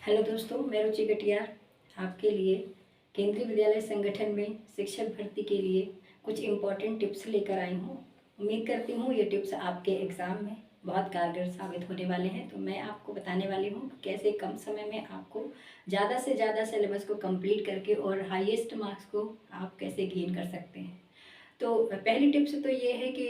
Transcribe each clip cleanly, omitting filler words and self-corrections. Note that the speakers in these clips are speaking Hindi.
हेलो दोस्तों, मैं रुचि कटियार आपके लिए केंद्रीय विद्यालय संगठन में शिक्षक भर्ती के लिए कुछ इम्पॉर्टेंट टिप्स लेकर आई हूँ। उम्मीद करती हूँ ये टिप्स आपके एग्ज़ाम में बहुत कारगर साबित होने वाले हैं। तो मैं आपको बताने वाली हूँ कैसे कम समय में आपको ज़्यादा से ज़्यादा सिलेबस को कंप्लीट करके और हाईएस्ट मार्क्स को आप कैसे गेन कर सकते हैं। तो पहली टिप्स तो ये है कि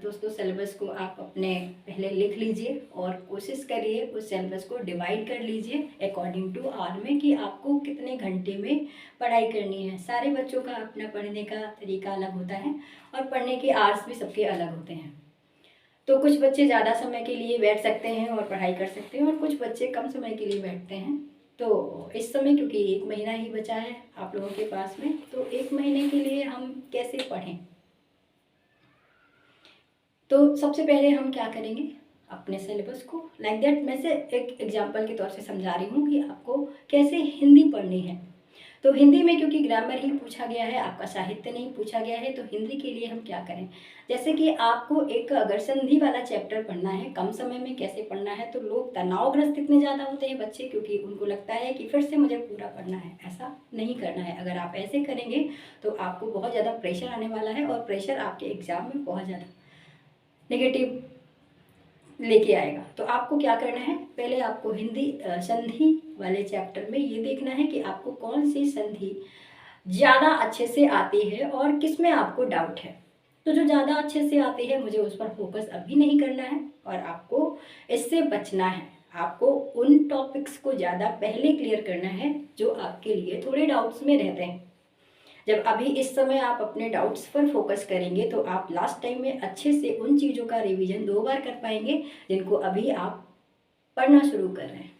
दोस्तों सिलेबस को आप अपने पहले लिख लीजिए और कोशिश करिए उस सिलेबस को डिवाइड कर लीजिए अकॉर्डिंग टू आवर में कि आपको कितने घंटे में पढ़ाई करनी है। सारे बच्चों का अपना पढ़ने का तरीका अलग होता है और पढ़ने के आवर्स भी सबके अलग होते हैं। तो कुछ बच्चे ज़्यादा समय के लिए बैठ सकते हैं और पढ़ाई कर सकते हैं और कुछ बच्चे कम समय के लिए बैठते हैं। तो इस समय क्योंकि 1 महीना ही बचा है आप लोगों के पास में, तो 1 महीने के लिए हम कैसे पढ़ें। तो सबसे पहले हम क्या करेंगे, अपने सिलेबस को लाइक दैट मैं से एक एग्जांपल के तौर से समझा रही हूँ कि आपको कैसे हिंदी पढ़नी है। तो हिंदी में क्योंकि ग्रामर ही पूछा गया है, आपका साहित्य नहीं पूछा गया है, तो हिंदी के लिए हम क्या करें। जैसे कि आपको एक अगर संधि वाला चैप्टर पढ़ना है, कम समय में कैसे पढ़ना है, तो लोग तनावग्रस्त इतने ज़्यादा होते हैं बच्चे, क्योंकि उनको लगता है कि फिर से मुझे पूरा पढ़ना है। ऐसा नहीं करना है। अगर आप ऐसे करेंगे तो आपको बहुत ज़्यादा प्रेशर आने वाला है और प्रेशर आपके एग्ज़ाम में बहुत ज़्यादा नेगेटिव लेके आएगा। तो आपको क्या करना है, पहले आपको हिंदी संधि वाले चैप्टर में ये देखना है कि आपको कौन सी संधि ज़्यादा अच्छे से आती है और किस में आपको डाउट है। तो जो ज़्यादा अच्छे से आती है मुझे उस पर फोकस अभी नहीं करना है और आपको इससे बचना है। आपको उन टॉपिक्स को ज़्यादा पहले क्लियर करना है जो आपके लिए थोड़े डाउट्स में रहते हैं। जब अभी इस समय आप अपने डाउट्स पर फोकस करेंगे तो आप लास्ट टाइम में अच्छे से उन चीज़ों का रिवीजन 2 बार कर पाएंगे जिनको अभी आप पढ़ना शुरू कर रहे हैं।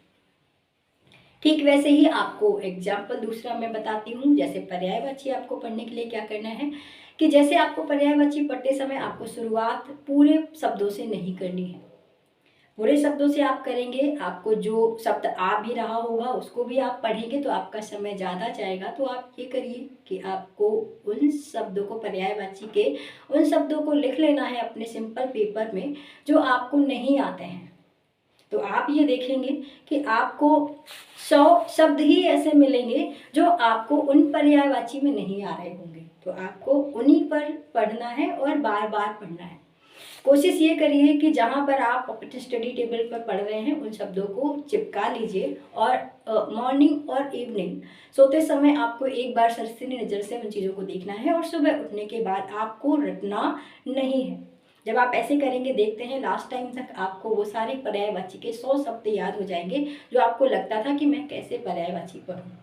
ठीक वैसे ही आपको एग्जाम्पल दूसरा मैं बताती हूँ। जैसे पर्यायवाची आपको पढ़ने के लिए क्या करना है कि जैसे आपको पर्यायवाची पढ़ते समय आपको शुरुआत पूरे शब्दों से नहीं करनी है। पूरे शब्दों से आप करेंगे, आपको जो शब्द आ भी रहा होगा उसको भी आप पढ़ेंगे तो आपका समय ज़्यादा जाएगा। तो आप ये करिए कि आपको उन शब्दों को, पर्यायवाची के उन शब्दों को लिख लेना है अपने सिंपल पेपर में जो आपको नहीं आते हैं। तो आप ये देखेंगे कि आपको 100 शब्द ही ऐसे मिलेंगे जो आपको उन पर्यायवाची में नहीं आ रहे होंगे। तो आपको उन्हीं पर पढ़ना है और बार बार पढ़ना है। कोशिश ये करिए कि जहाँ पर आप अपने स्टडी टेबल पर पढ़ रहे हैं उन शब्दों को चिपका लीजिए और मॉर्निंग और इवनिंग सोते समय आपको एक बार सरसरी नज़र से उन चीज़ों को देखना है और सुबह उठने के बाद आपको रटना नहीं है। जब आप ऐसे करेंगे, देखते हैं लास्ट टाइम तक आपको वो सारे पर्यायवाची के 100 शब्द याद हो जाएंगे जो आपको लगता था कि मैं कैसे पर्यायवाची पढ़ूँ।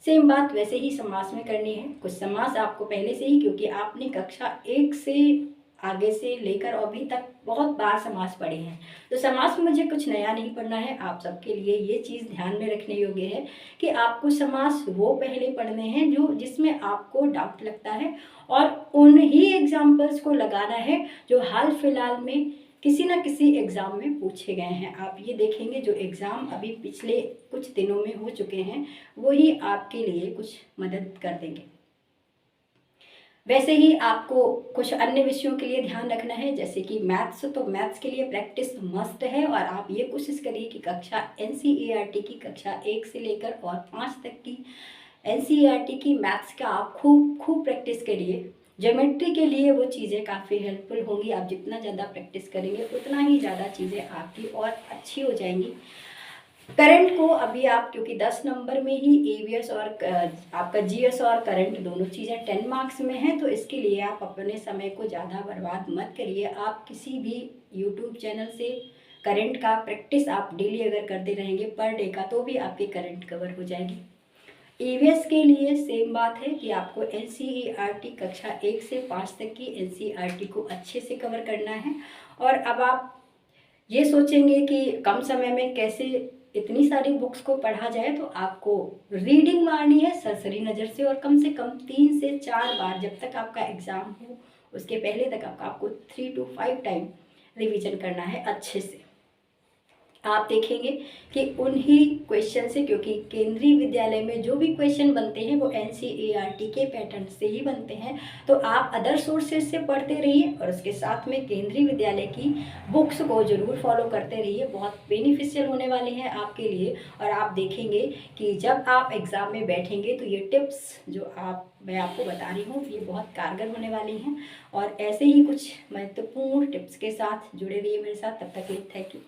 सेम बात वैसे ही समास में करनी है। कुछ समास आपको पहले से ही, क्योंकि आपने कक्षा 1 से आगे से लेकर अभी तक बहुत बार समास पढ़े हैं, तो समास में मुझे कुछ नया नहीं पढ़ना है। आप सबके लिए ये चीज़ ध्यान में रखने योग्य है कि आपको समास वो पहले पढ़ने हैं जो जिसमें आपको डाउट लगता है और उन्हीं एग्जाम्पल्स को लगाना है जो हाल फिलहाल में किसी न किसी एग्ज़ाम में पूछे गए हैं। आप ये देखेंगे जो एग्ज़ाम अभी पिछले कुछ दिनों में हो चुके हैं वही आपके लिए कुछ मदद कर देंगे। वैसे ही आपको कुछ अन्य विषयों के लिए ध्यान रखना है, जैसे कि मैथ्स। तो मैथ्स के लिए प्रैक्टिस मस्ट है और आप ये कोशिश करिए कि कक्षा NCERT की कक्षा 1 से लेकर और 5 तक की NCERT की मैथ्स का आप खूब खूब प्रैक्टिस करिए। ज्योमेट्री के लिए वो चीज़ें काफ़ी हेल्पफुल होंगी। आप जितना ज़्यादा प्रैक्टिस करेंगे उतना ही ज़्यादा चीज़ें आपकी और अच्छी हो जाएंगी। करंट को अभी आप, क्योंकि 10 नंबर में ही EVS और आपका GS और करंट दोनों चीज़ें 10 मार्क्स में हैं, तो इसके लिए आप अपने समय को ज़्यादा बर्बाद मत करिए। आप किसी भी यूट्यूब चैनल से करंट का प्रैक्टिस आप डेली अगर करते रहेंगे पर डे का, तो भी आपकी करंट कवर हो जाएगी। EVS के लिए सेम बात है कि आपको NCERT कक्षा 1 से 5 तक की NCERT को अच्छे से कवर करना है। और अब आप ये सोचेंगे कि कम समय में कैसे इतनी सारी बुक्स को पढ़ा जाए, तो आपको रीडिंग मारनी है सरसरी नज़र से और कम 3 से 4 बार, जब तक आपका एग्ज़ाम हो उसके पहले तक आपको 3 to 5 टाइम रिवीजन करना है अच्छे से। आप देखेंगे कि उन्हीं क्वेश्चन से, क्योंकि केंद्रीय विद्यालय में जो भी क्वेश्चन बनते हैं वो एनसीईआरटी के पैटर्न से ही बनते हैं। तो आप अदर सोर्सेज से पढ़ते रहिए और उसके साथ में केंद्रीय विद्यालय की बुक्स को ज़रूर फॉलो करते रहिए, बहुत बेनिफिशियल होने वाले हैं आपके लिए। और आप देखेंगे कि जब आप एग्ज़ाम में बैठेंगे तो ये टिप्स जो मैं आपको बता रही हूँ ये बहुत कारगर होने वाली हैं। और ऐसे ही कुछ महत्वपूर्ण टिप्स के साथ जुड़े रहिए मेरे साथ। तब तक के लिए थैंक यू।